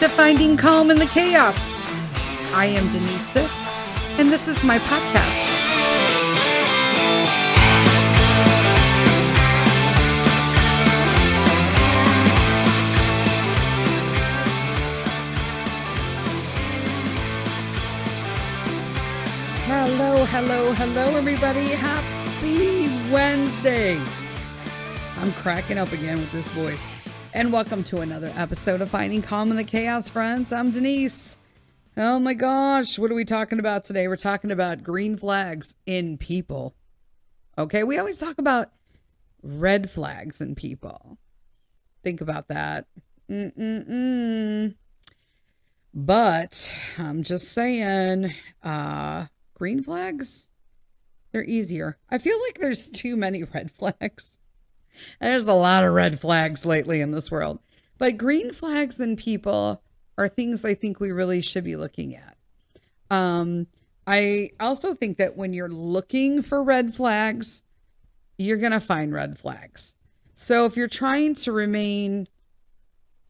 to Finding Calm in the Chaos. I am Denise Sith, and this is my podcast. Hello, everybody. Happy Wednesday. I'm cracking up again with this voice. And welcome to another episode of Finding Calm in the Chaos, friends. I'm Denise. Oh my gosh, what are we talking about today? We're talking about green flags in people. Okay, we always talk about red flags in people. Think about that. But I'm just saying, green flags, they're easier. I feel like there's too many red flags. There's a lot of red flags lately in this world. But green flags in people are things I think we really should be looking at. I also think that when you're looking for red flags, you're going to find red flags. So if you're trying to remain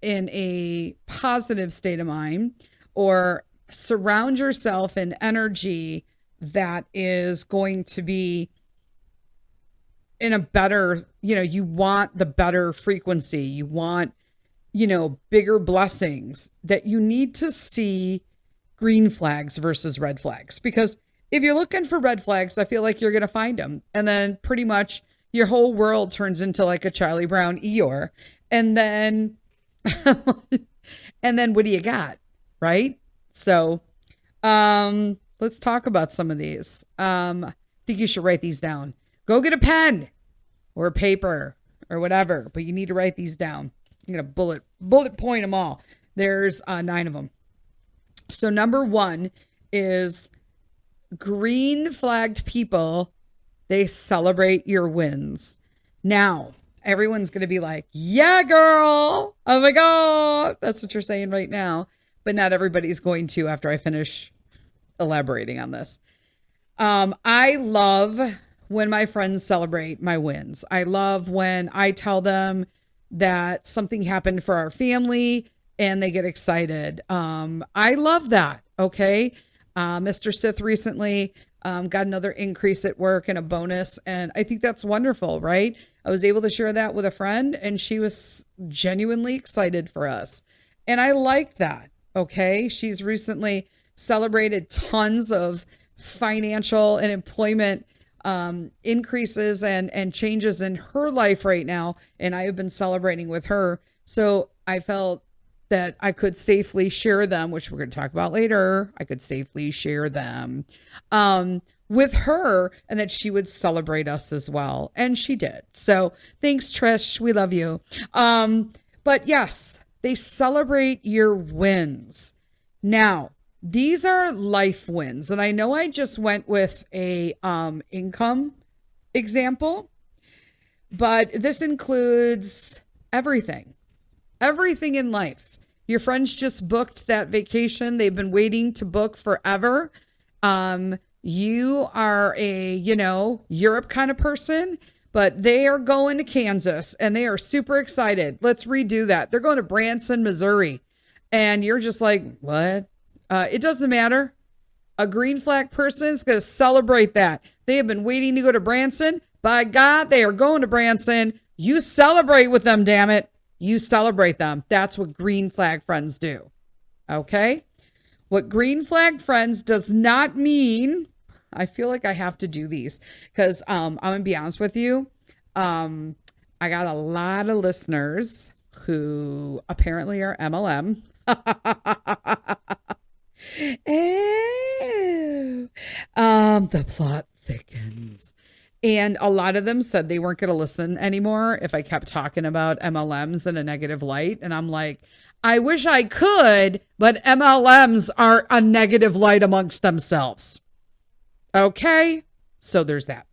in a positive state of mind or surround yourself in energy that is going to be in a better, you want the better frequency, you want, bigger blessings, that you need to see green flags versus red flags. Because if you're looking for red flags, I feel like you're going to find them. And then pretty much your whole world turns into like a Charlie Brown Eeyore. And then, what do you got? Right? So, let's talk about some of these. I think you should write these down. Go get a pen or paper or whatever, but you need to write these down. I'm going to bullet point them all. There's 9 of them. So number 1 is green flagged people. They celebrate your wins. Now, everyone's going to be like, yeah, girl. Oh my God. That's what you're saying right now. But not everybody's going to after I finish elaborating on this. I love when my friends celebrate my wins. I love when I tell them that something happened for our family and they get excited. I love that. Okay. Mr. Sith recently got another increase at work and a bonus. And I think that's wonderful, right? I was able to share that with a friend and she was genuinely excited for us. And I like that. Okay. She's recently celebrated tons of financial and employment increases and changes in her life right now. And I have been celebrating with her. So I felt that I could safely share them, which we're going to talk about later. I could safely share them with her and that she would celebrate us as well. And she did. So thanks, Trish. We love you. But yes, they celebrate your wins. Now, these are life wins. And I know I just went with a income example, but this includes everything in life. Your friends just booked that vacation they've been waiting to book forever. You are a, Europe kind of person, but they are going to Kansas and they are super excited. Let's redo that. They're going to Branson, Missouri. And you're just like, what? It doesn't matter. A green flag person is going to celebrate that. They have been waiting to go to Branson. By God, they are going to Branson. You celebrate with them, damn it. You celebrate them. That's what green flag friends do. Okay? What green flag friends does not mean, I feel like I have to do these because I'm going to be honest with you. I got a lot of listeners who apparently are MLM. The plot thickens. And a lot of them said they weren't going to listen anymore if I kept talking about MLMs in a negative light. And I'm like, I wish I could, but MLMs are a negative light amongst themselves. Okay. So there's that.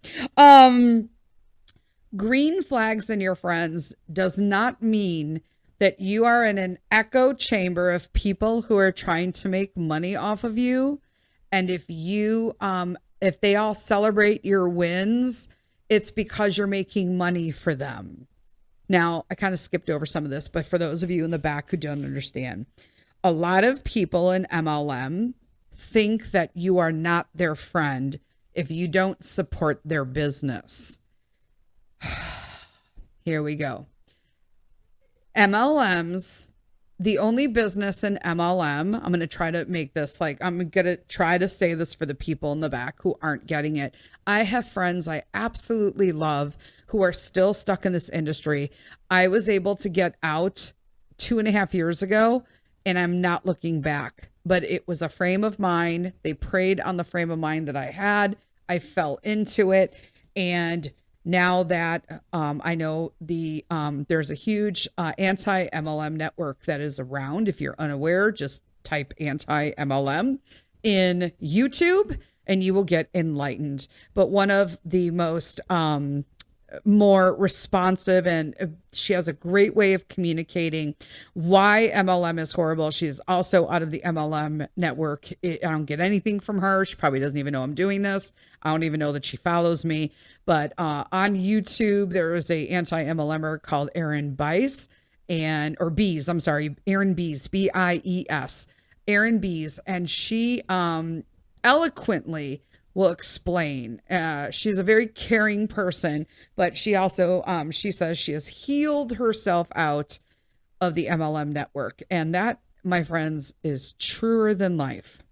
Green flags in your friends does not mean that you are in an echo chamber of people who are trying to make money off of you. And if they all celebrate your wins, it's because you're making money for them. Now, I kind of skipped over some of this, but for those of you in the back who don't understand, A lot of people in MLM think that you are not their friend if you don't support their business. Here we go. MLMs, the only business in MLM, I'm going to try to make this I'm going to try to say this for the people in the back who aren't getting it. I have friends I absolutely love who are still stuck in this industry. I was able to get out 2.5 years ago, and I'm not looking back, but it was a frame of mind. They preyed on the frame of mind that I had. I fell into it. And now that I know there's a huge anti-MLM network that is around. If you're unaware, just type anti-MLM in YouTube and you will get enlightened. But one of the most more responsive, and she has a great way of communicating why MLM is horrible. She's also out of the MLM network. I don't get anything from her. She probably doesn't even know I'm doing this. I don't even know that she follows me. But on YouTube, there is a anti-MLMer called Erin Bies, Erin Bies, Bies, Erin Bies, and she eloquently will explain. She's a very caring person, but she also, she says she has healed herself out of the MLM network. And that, my friends, is truer than life.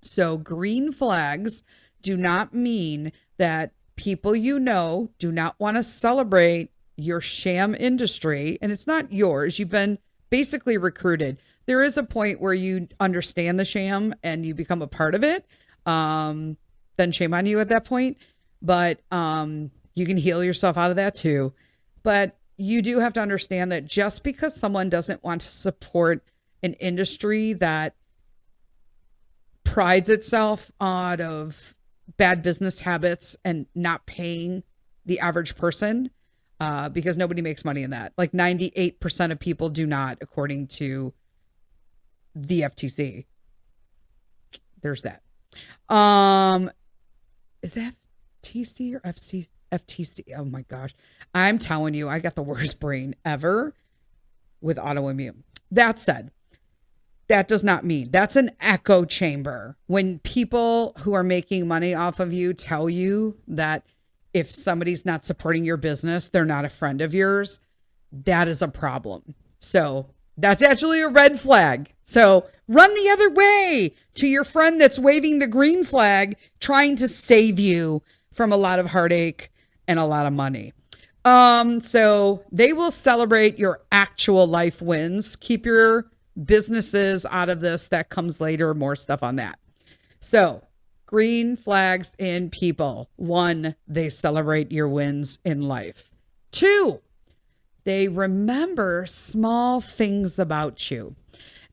So green flags do not mean that people you know do not want to celebrate your sham industry. And it's not yours. You've been basically recruited. There is a point where you understand the sham and you become a part of it. Then shame on you at that point. But you can heal yourself out of that too. But you do have to understand that just because someone doesn't want to support an industry that prides itself out of bad business habits and not paying the average person, because nobody makes money in that. Like 98% of people do not, according to the FTC. There's that. Is that FTC or FTC? Oh my gosh. I'm telling you, I got the worst brain ever with autoimmune. That said, that does not mean that's an echo chamber. When people who are making money off of you tell you that if somebody's not supporting your business, they're not a friend of yours, that is a problem. So that's actually a red flag. So run the other way to your friend that's waving the green flag, trying to save you from a lot of heartache and a lot of money. So they will celebrate your actual life wins. Keep your businesses out of this. That comes later. More stuff on that. So green flags in people. 1, they celebrate your wins in life. 2, they remember small things about you.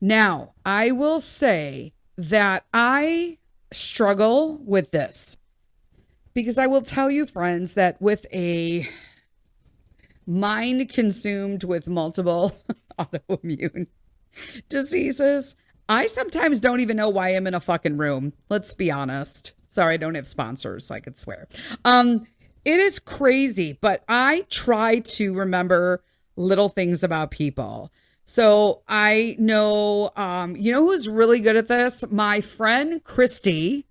Now, I will say that I struggle with this because I will tell you, friends, that with a mind consumed with multiple autoimmune diseases, I sometimes don't even know why I'm in a fucking room. Let's be honest. Sorry, I don't have sponsors, so I could swear. It is crazy, but I try to remember little things about people. So I know, you know who's really good at this? My friend Christy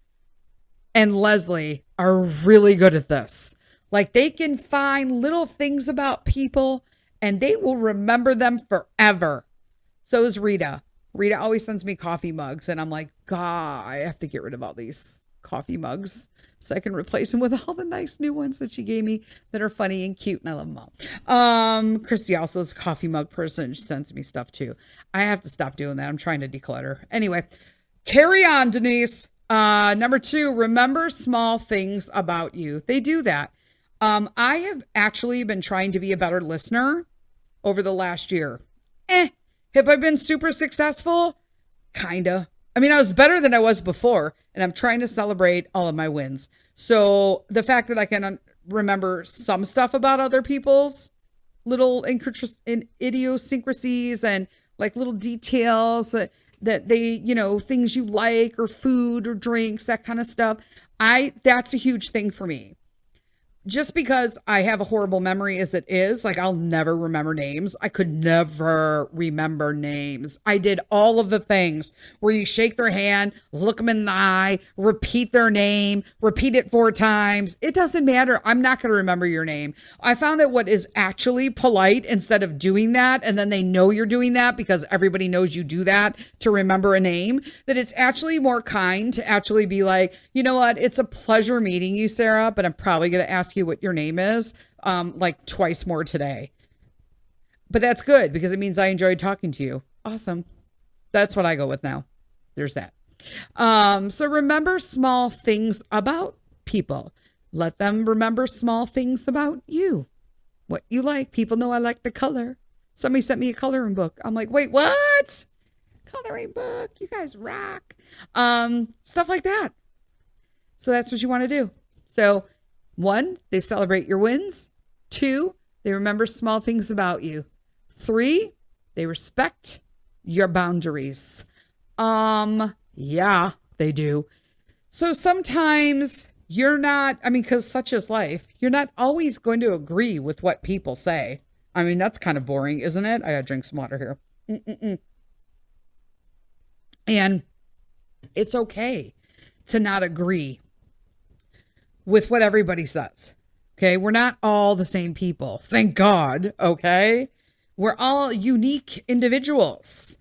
and Leslie are really good at this. Like they can find little things about people and they will remember them forever. So is Rita. Rita always sends me coffee mugs and I'm like, God, I have to get rid of all these coffee mugs so I can replace them with all the nice new ones that she gave me that are funny and cute and I love them all. Christy also is a coffee mug person. She sends me stuff too. I have to stop doing that. I'm trying to declutter. Anyway, carry on, Denise. Number 2, remember small things about you. They do that. I have actually been trying to be a better listener over the last year. Have I been super successful? Kinda. I mean, I was better than I was before, and I'm trying to celebrate all of my wins. So the fact that I can remember some stuff about other people's little idiosyncrasies and like little details that they, you know, things you like or food or drinks, that kind of stuff. That's a huge thing for me. just because I have a horrible memory as it is, like I'll never remember names. I could never remember names. I did all of the things where you shake their hand, look them in the eye, repeat their name, repeat it 4 times. It doesn't matter. I'm not going to remember your name. I found that what is actually polite, instead of doing that, and then they know you're doing that because everybody knows you do that to remember a name, that it's actually more kind to actually be like, you know what? It's a pleasure meeting you, Sarah, but I'm probably going to ask you what your name is, like twice more today. But that's good because it means I enjoyed talking to you. Awesome. That's what I go with now. There's that. So remember small things about people. Let them remember small things about you. What you like. People know I like the color. Somebody sent me a coloring book. I'm like, wait, what? Coloring book. You guys rock. Stuff like that. So that's what you want to do. So 1, they celebrate your wins. 2, they remember small things about you. 3, they respect your boundaries. Yeah, they do. So sometimes you're not, because such is life, you're not always going to agree with what people say. That's kind of boring, isn't it? I gotta drink some water here. And it's okay to not agree with what everybody says. Okay. We're not all the same people. Thank God. Okay. We're all unique individuals,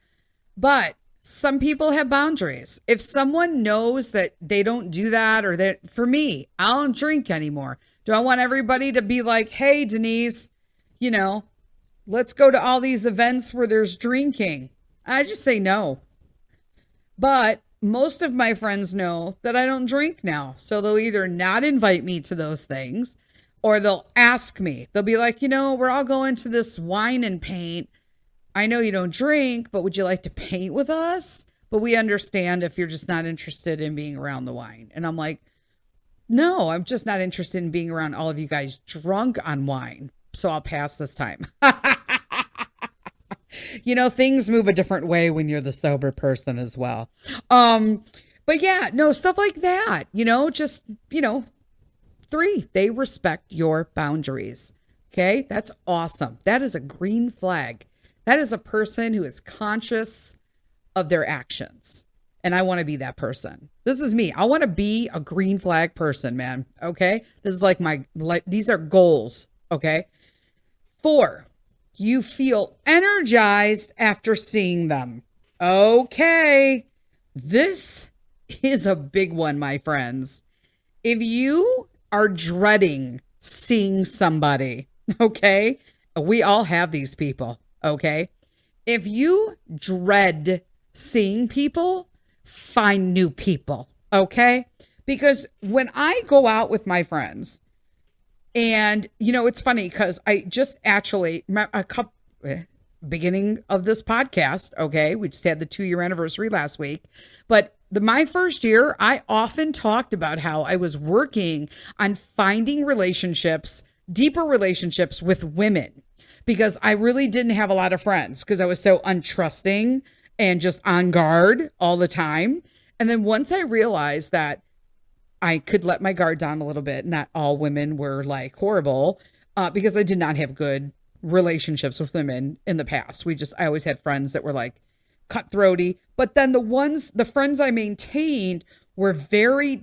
but some people have boundaries. If someone knows that they don't do that, or that, for me, I don't drink anymore. Do I want everybody to be like, hey, Denise, let's go to all these events where there's drinking? I just say no. But most of my friends know that I don't drink now. So they'll either not invite me to those things, or they'll ask me. They'll be like, we're all going to this wine and paint. I know you don't drink, but would you like to paint with us? But we understand if you're just not interested in being around the wine. And I'm like, no, I'm just not interested in being around all of you guys drunk on wine. So I'll pass this time. Things move a different way when you're the sober person as well. But yeah, no, stuff like that, 3, they respect your boundaries. Okay. That's awesome. That is a green flag. That is a person who is conscious of their actions. And I want to be that person. This is me. I want to be a green flag person, man. Okay. This is like these are goals. Okay. 4, you feel energized after seeing them. Okay. This is a big one, my friends. If you are dreading seeing somebody, okay, we all have these people, okay? If you dread seeing people, find new people, okay? Because when I go out with my friends, and, it's funny because I just actually, beginning of this podcast, okay, we just had the 2-year anniversary last week, but my first year, I often talked about how I was working on finding relationships, deeper relationships with women, because I really didn't have a lot of friends because I was so untrusting and just on guard all the time. And then once I realized that I could let my guard down a little bit, not all women were like horrible, because I did not have good relationships with women in the past. I always had friends that were like cutthroaty, but then the friends I maintained were very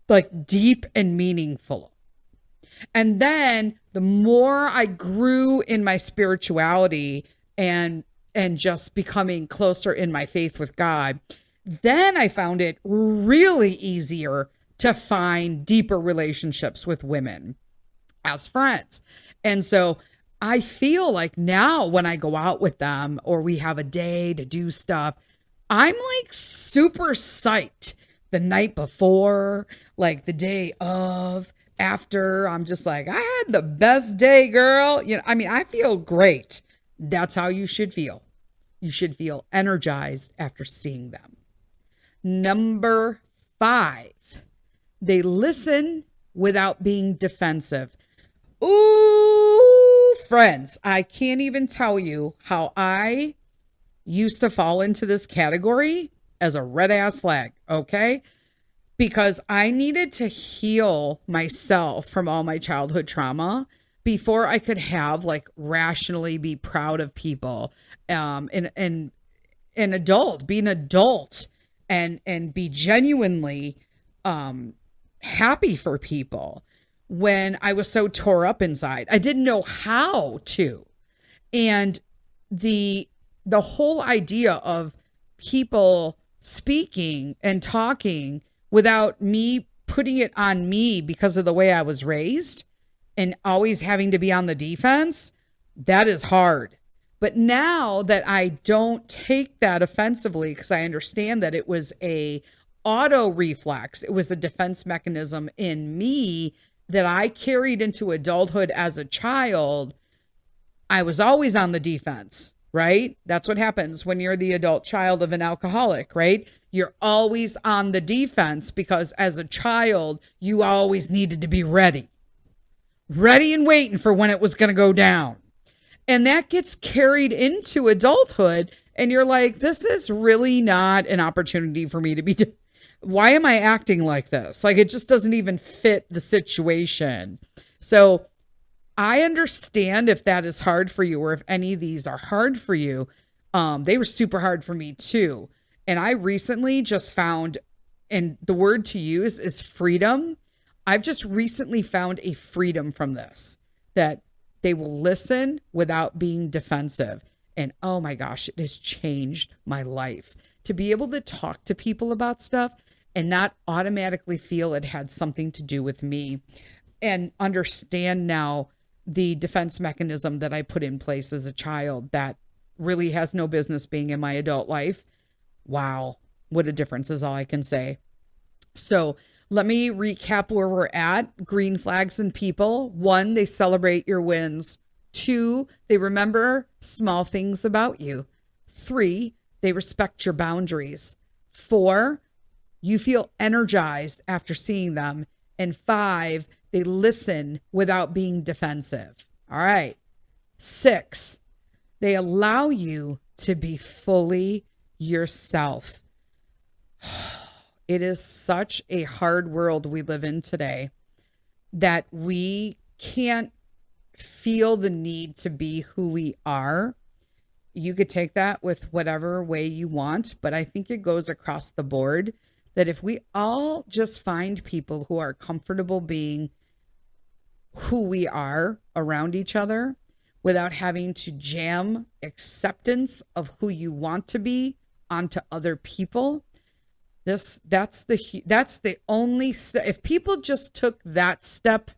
like deep and meaningful. And then the more I grew in my spirituality and just becoming closer in my faith with God, then I found it really easier to find deeper relationships with women as friends. And so I feel like now when I go out with them or we have a day to do stuff, I'm like super psyched the night before, like the day of, after. I'm just like, I had the best day, girl. I feel great. That's how you should feel. You should feel energized after seeing them. Number 5, they listen without being defensive. Ooh, friends, I can't even tell you how I used to fall into this category as a red ass flag, okay? because I needed to heal myself from all my childhood trauma before I could have like rationally be proud of people, and an adult, be an adult and be genuinely happy for people when I was so tore up inside. I didn't know how to. And the whole idea of people speaking and talking without me putting it on me because of the way I was raised and always having to be on the defense, that is hard. But now that I don't take that offensively, because I understand that it was a auto reflex, it was a defense mechanism in me that I carried into adulthood as a child. I was always on the defense, right? That's what happens when you're the adult child of an alcoholic, right? You're always on the defense because as a child, you always needed to be ready and waiting for when it was going to go down. And that gets carried into adulthood. And you're like, this is really not an opportunity for me to be. Why am I acting like this? Like, it just doesn't even fit the situation. So I understand if that is hard for you, or if any of these are hard for you. They were super hard for me too. And I recently just found, and the word to use is freedom. I've just recently found a freedom from this, that they will listen without being defensive. And oh my gosh, it has changed my life to be able to talk to people about stuff and not automatically feel it had something to do with me, and understand now the defense mechanism that I put in place as a child that really has no business being in my adult life. Wow, what a difference is all I can say. So let me recap where we're at. Green flags in people. 1, they celebrate your wins. 2, they remember small things about you. 3, they respect your boundaries. 4, you feel energized after seeing them. And 5, they listen without being defensive. All right. 6, they allow you to be fully yourself. It is such a hard world we live in today that we can't feel the need to be who we are. You could take that with whatever way you want, but I think it goes across the board that if we all just find people who are comfortable being who we are around each other without having to jam acceptance of who you want to be onto other people, that's the only step. If people just took that step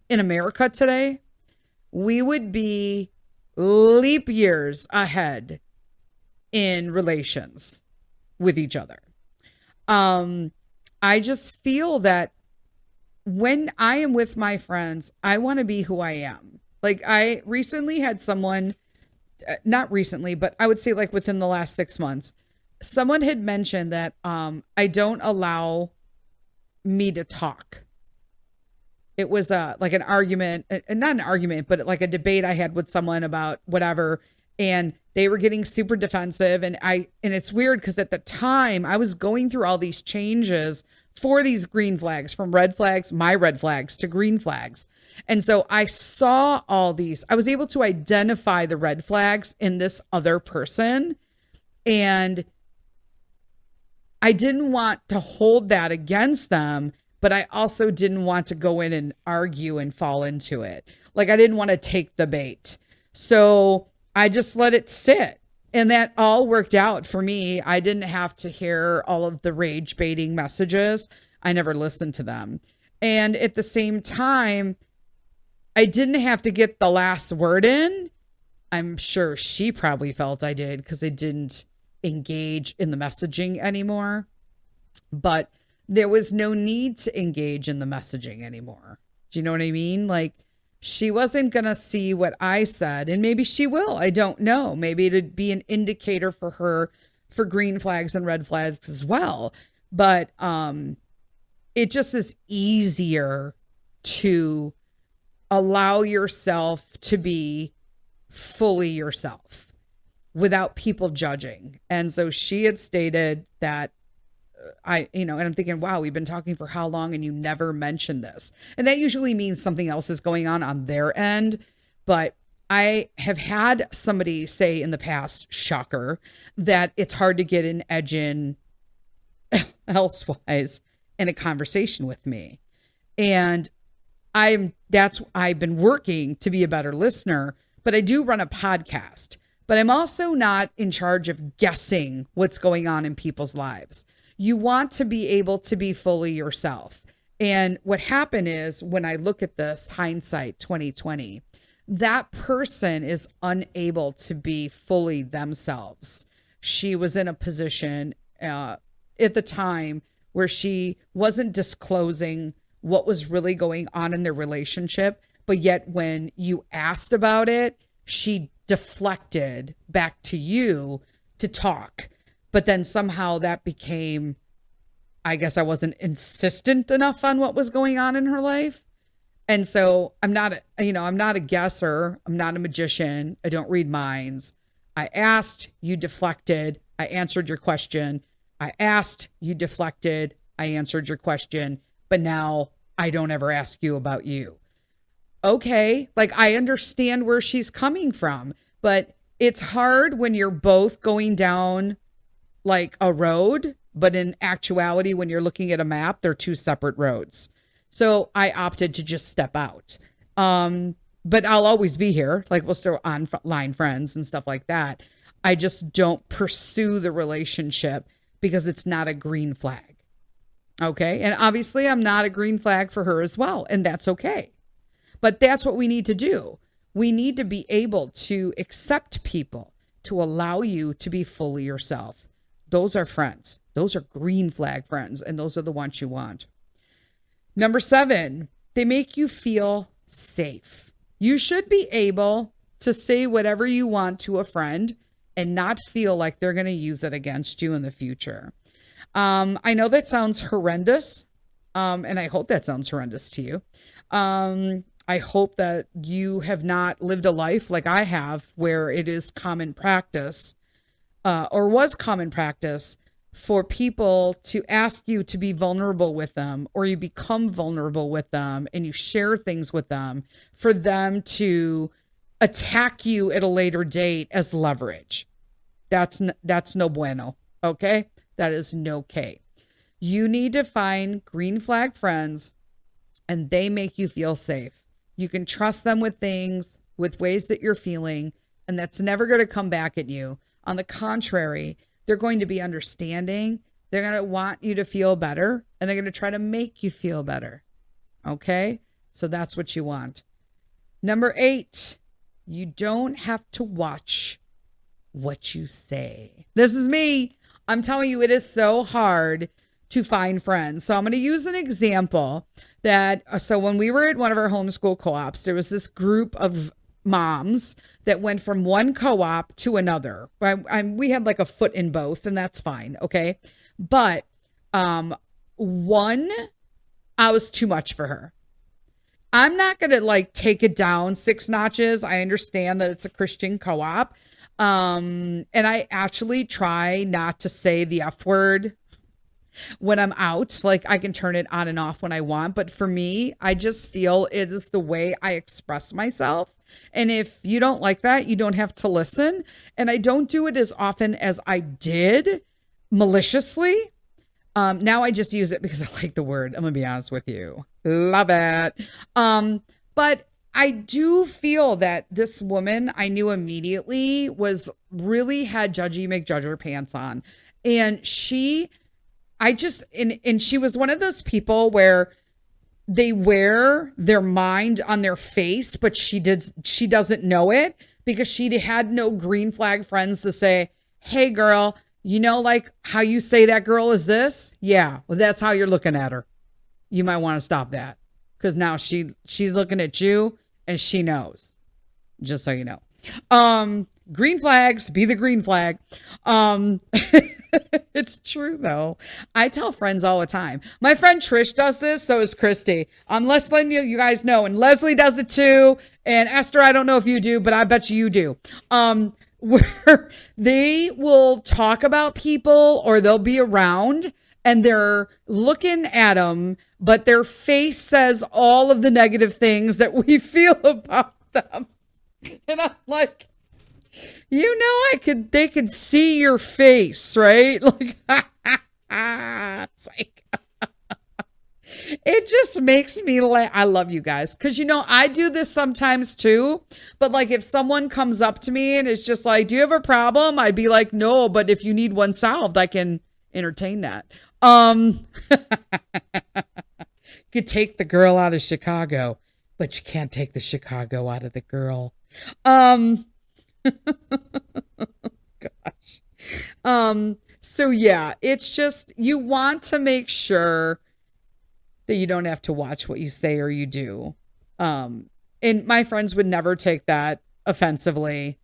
in America today, we would be leap years ahead in relations with each other. I just feel that when I am with my friends, I want to be who I am. Like, I recently had someone, not recently, but I would say like within the last 6 months, someone had mentioned that I don't allow me to talk. It was like an argument, not an argument, but like a debate I had with someone about whatever. And they were getting super defensive. And it's weird because at the time I was going through all these changes for these green flags, from red flags, my red flags, to green flags. And so I saw all these, I was able to identify the red flags in this other person. And I didn't want to hold that against them, but I also didn't want to go in and argue and fall into it. Like, I didn't want to take the bait. So I just let it sit. And that all worked out for me. I didn't have to hear all of the rage baiting messages. I never listened to them. And at the same time, I didn't have to get the last word in. I'm sure she probably felt I did because I didn't engage in the messaging anymore. But there was no need to engage in the messaging anymore. Do you know what I mean? Like, she wasn't going to see what I said, and maybe she will. I don't know. Maybe it'd be an indicator for her for green flags and red flags as well. But it just is easier to allow yourself to be fully yourself without people judging. And so she had stated that and I'm thinking, wow, we've been talking for how long and you never mentioned this. And that usually means something else is going on their end. But I have had somebody say in the past, shocker, that it's hard to get an edge in elsewise in a conversation with me. And I've been working to be a better listener, but I do run a podcast, but I'm also not in charge of guessing what's going on in people's lives. You want to be able to be fully yourself. And what happened is, when I look at this hindsight 2020, that person is unable to be fully themselves. She was in a position at the time where she wasn't disclosing what was really going on in their relationship. But yet when you asked about it, she deflected back to you to talk. But then somehow that became, I guess I wasn't insistent enough on what was going on in her life. And so I'm not a guesser. I'm not a magician. I don't read minds. I asked, you deflected. I answered your question. I asked, you deflected. I answered your question. But now I don't ever ask you about you. Okay, like I understand where she's coming from, but it's hard when you're both going down like a road, but in actuality, when you're looking at a map, they're two separate roads. So I opted to just step out. But I'll always be here. Like, we'll still online friends and stuff like that. I just don't pursue the relationship because it's not a green flag. Okay. And obviously I'm not a green flag for her as well. And that's okay. But that's what we need to do. We need to be able to accept people, to allow you to be fully yourself. Those are friends. Those are green flag friends. And those are the ones you want. Number 7, they make you feel safe. You should be able to say whatever you want to a friend and not feel like they're going to use it against you in the future. I know that sounds horrendous. And I hope that sounds horrendous to you. I hope that you have not lived a life like I have, where it is common practice, or was common practice, for people to ask you to be vulnerable with them, or you become vulnerable with them and you share things with them for them to attack you at a later date as leverage. That's no bueno. Okay. That is no K. You need to find green flag friends and they make you feel safe. You can trust them with things, with ways that you're feeling, and that's never going to come back at you. On the contrary, they're going to be understanding. They're going to want you to feel better, and they're going to try to make you feel better. Okay? So that's what you want. Number 8, you don't have to watch what you say. This is me. I'm telling you, it is so hard to find friends. So I'm going to use an example so when we were at one of our homeschool co-ops, there was this group of moms that went from one co-op to another. We had like a foot in both, and that's fine. Okay. But, one, I was too much for her. I'm not going to like take it down 6 notches. I understand that it's a Christian co-op. And I actually try not to say the F word when I'm out. Like, I can turn it on and off when I want. But for me, I just feel it is the way I express myself. And if you don't like that, you don't have to listen. And I don't do it as often as I did maliciously. Now I just use it because I like the word. I'm going to be honest with you. Love it. But I do feel that this woman I knew immediately had Judgy McJudger pants on. And she was one of those people where they wear their mind on their face, but she doesn't know it because she had no green flag friends to say, hey girl, like how you say that girl is this? Yeah. Well, that's how you're looking at her. You might want to stop that because now she's looking at you and she knows, just so you know. Green flags, be the green flag. It's true though. I tell friends all the time. My friend Trish does this. So is Christy. I'm letting you guys know. And Leslie does it too. And Esther, I don't know if you do, but I bet you do. Where they will talk about people or they'll be around and they're looking at them, but their face says all of the negative things that we feel about them. And I'm like, they could see your face, right? Like, it's like, it just makes me laugh. I love you guys. Cause I do this sometimes too, but like if someone comes up to me and it's just like, do you have a problem? I'd be like, no, but if you need one solved, I can entertain that. You could take the girl out of Chicago, but you can't take the Chicago out of the girl. Gosh. So yeah, it's just, you want to make sure that you don't have to watch what you say or you do. And my friends would never take that offensively.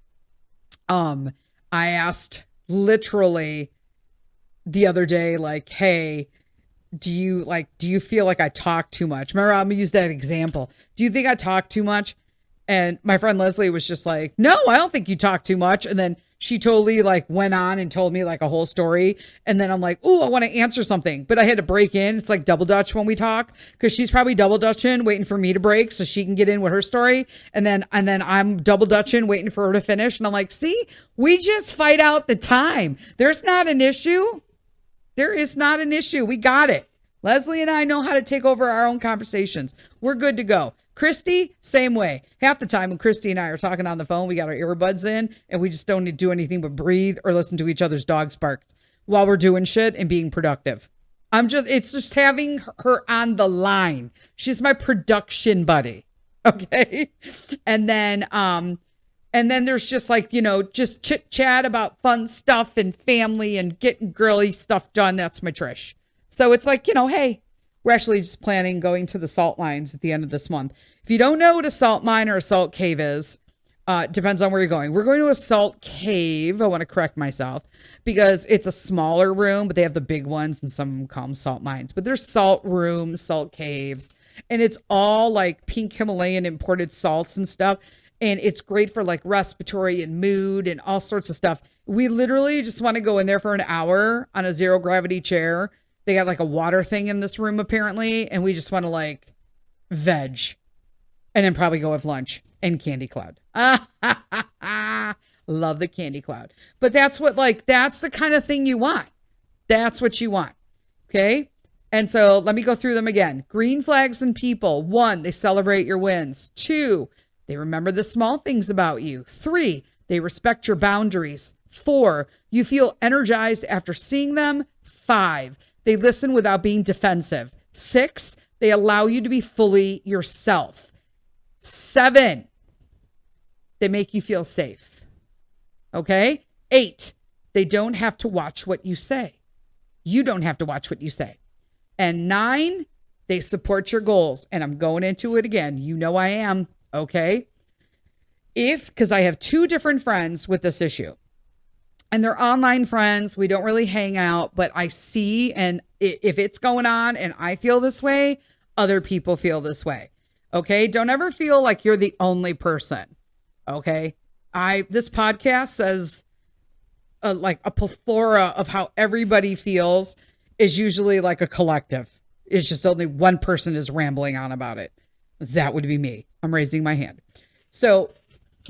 I asked literally the other day, like, hey, do you feel like I talk too much? Remember, I'm gonna use that example. Do you think I talk too much? And my friend Leslie was just like, no, I don't think you talk too much. And then she totally like went on and told me like a whole story. And then I'm like, oh, I want to answer something, but I had to break in. It's like double Dutch when we talk, because she's probably double Dutching, waiting for me to break so she can get in with her story. And then I'm double Dutching, waiting for her to finish. And I'm like, see, we just fight out the time. There's not an issue. There is not an issue. We got it. Leslie and I know how to take over our own conversations. We're good to go. Christy, same way. Half the time when Christy and I are talking on the phone, we got our earbuds in and we just don't need to do anything but breathe or listen to each other's dogs bark while we're doing shit and being productive. It's just having her on the line. She's my production buddy. Okay. And then there's just like, just chit chat about fun stuff and family and getting girly stuff done. That's my Trish. So it's like, hey, we're actually just planning going to the salt mines at the end of this month. If you don't know what a salt mine or a salt cave is, depends on where you're going. We're going to a salt cave. I want to correct myself because it's a smaller room, but they have the big ones and some of them call them salt mines. But there's salt rooms, salt caves, and it's all like pink Himalayan imported salts and stuff. And it's great for like respiratory and mood and all sorts of stuff. We literally just want to go in there for an hour on a zero gravity chair. They got like a water thing in this room apparently. And we just want to like veg and then probably go have lunch and candy cloud. Love the candy cloud. But that's the kind of thing you want. That's what you want. Okay. And so let me go through them again. Green flags in people. 1, they celebrate your wins. 2, they remember the small things about you. 3, they respect your boundaries. 4, you feel energized after seeing them. 5, they listen without being defensive. 6, they allow you to be fully yourself. 7, they make you feel safe. Okay? 8, they don't have to watch what you say. You don't have to watch what you say. And 9, they support your goals. And I'm going into it again. You know I am. Okay? Because I have 2 different friends with this issue. And they're online friends. We don't really hang out, but I see, and if it's going on and I feel this way, other people feel this way. Okay. Don't ever feel like you're the only person. Okay. This podcast says like a plethora of how everybody feels is usually like a collective. It's just only one person is rambling on about it. That would be me. I'm raising my hand. So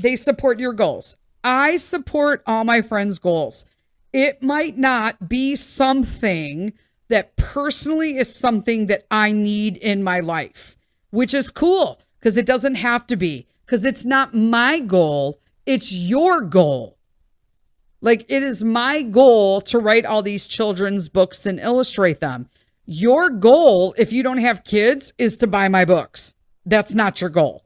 they support your goals. I support all my friends' goals. It might not be something that personally is something that I need in my life, which is cool because it doesn't have to be, because it's not my goal. It's your goal. Like, it is my goal to write all these children's books and illustrate them. Your goal, if you don't have kids, is to buy my books. That's not your goal.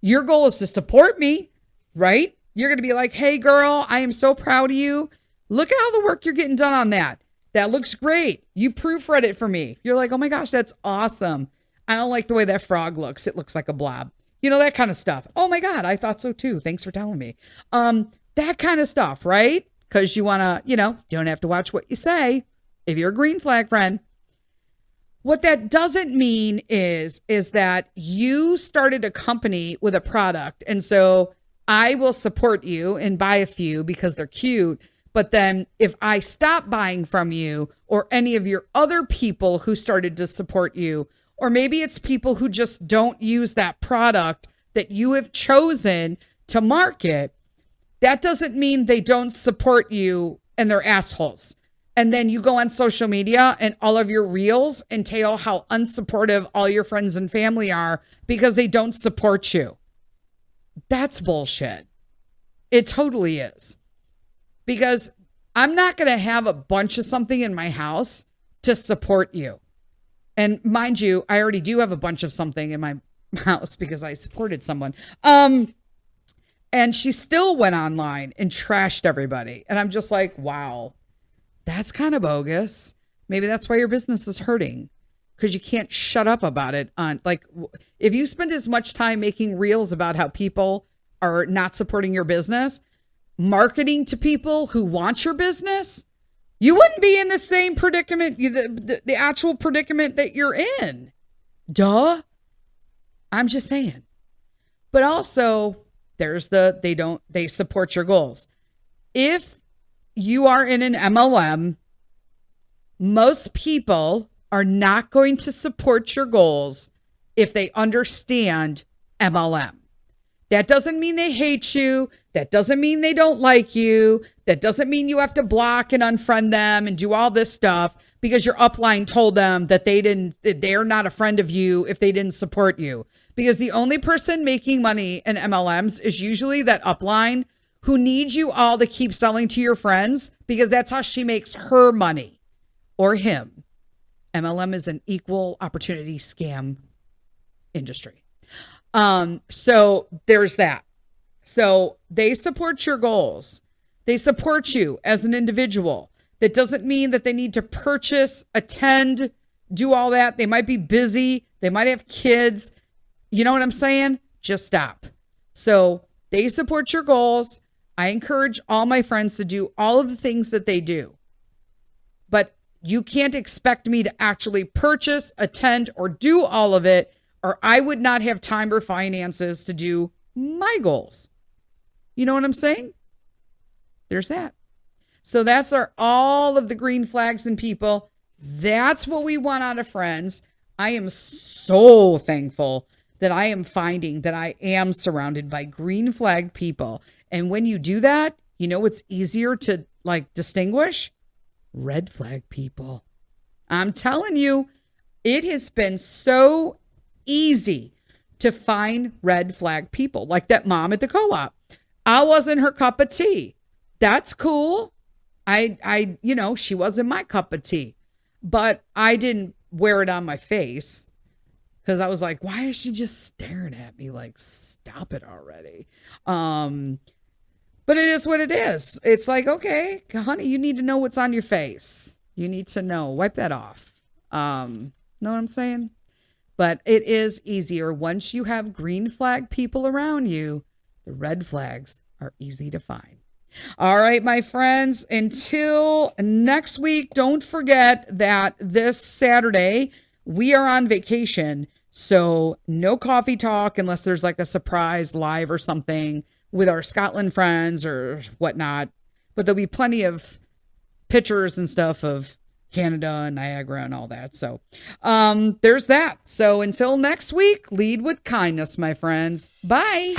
Your goal is to support me, right? You're going to be like, hey, girl, I am so proud of you. Look at all the work you're getting done on that. That looks great. You proofread it for me. You're like, oh my gosh, that's awesome. I don't like the way that frog looks. It looks like a blob. You know, that kind of stuff. Oh my God, I thought so too. Thanks for telling me. That kind of stuff, right? Because you want to, don't have to watch what you say if you're a green flag friend. What that doesn't mean is that you started a company with a product. And so I will support you and buy a few because they're cute, But then if I stop buying from you or any of your other people who started to support you, or maybe it's people who just don't use that product that you have chosen to market, that doesn't mean they don't support you and they're assholes. And then you go on social media and all of your reels entail how unsupportive all your friends and family are because they don't support you. That's bullshit. It totally is. Because I'm not going to have a bunch of something in my house to support you. And mind you, I already do have a bunch of something in my house because I supported someone. And she still went online and trashed everybody. And I'm just like, wow, that's kind of bogus. Maybe that's why your business is hurting, because you can't shut up about it. On like, if you spend as much time making reels about how people are not supporting your business, marketing to people who want your business, you wouldn't be in the same predicament, the actual predicament that you're in. Duh. I'm just saying. But also, there's they support your goals. If you are in an MLM, most people are not going to support your goals if they understand MLM. That doesn't mean they hate you. That doesn't mean they don't like you. That doesn't mean you have to block and unfriend them and do all this stuff because your upline told them that they're not a friend of you if they didn't support you. Because the only person making money in MLMs is usually that upline who needs you all to keep selling to your friends because that's how she makes her money, or him. MLM is an equal opportunity scam industry. So there's that. So they support your goals. They support you as an individual. That doesn't mean that they need to purchase, attend, do all that. They might be busy. They might have kids. You know what I'm saying? Just stop. So they support your goals. I encourage all my friends to do all of the things that they do. But you can't expect me to actually purchase, attend, or do all of it, or I would not have time or finances to do my goals. You know what I'm saying? There's that. So that's all of the green flags in people. That's what we want out of friends. I am so thankful that I am finding that I am surrounded by green flag people. And when you do that, you know what's easier to distinguish? Red flag people. I'm telling you, it has been so easy to find red flag people, like that mom at the co-op. I wasn't her cup of tea. That's cool. She wasn't my cup of tea, but I didn't wear it on my face because I was like, why is she just staring at me? Like, stop it already. But it is what it is. It's like, okay, honey, you need to know what's on your face. You need to know, wipe that off. Know what I'm saying? But it is easier once you have green flag people around you. The red flags are easy to find. All right, my friends, until next week, don't forget that this Saturday we are on vacation. So no coffee talk unless there's like a surprise live or something with our Scotland friends or whatnot. But there'll be plenty of pictures and stuff of Canada and Niagara and all that. So there's that. So until next week, lead with kindness, my friends. Bye.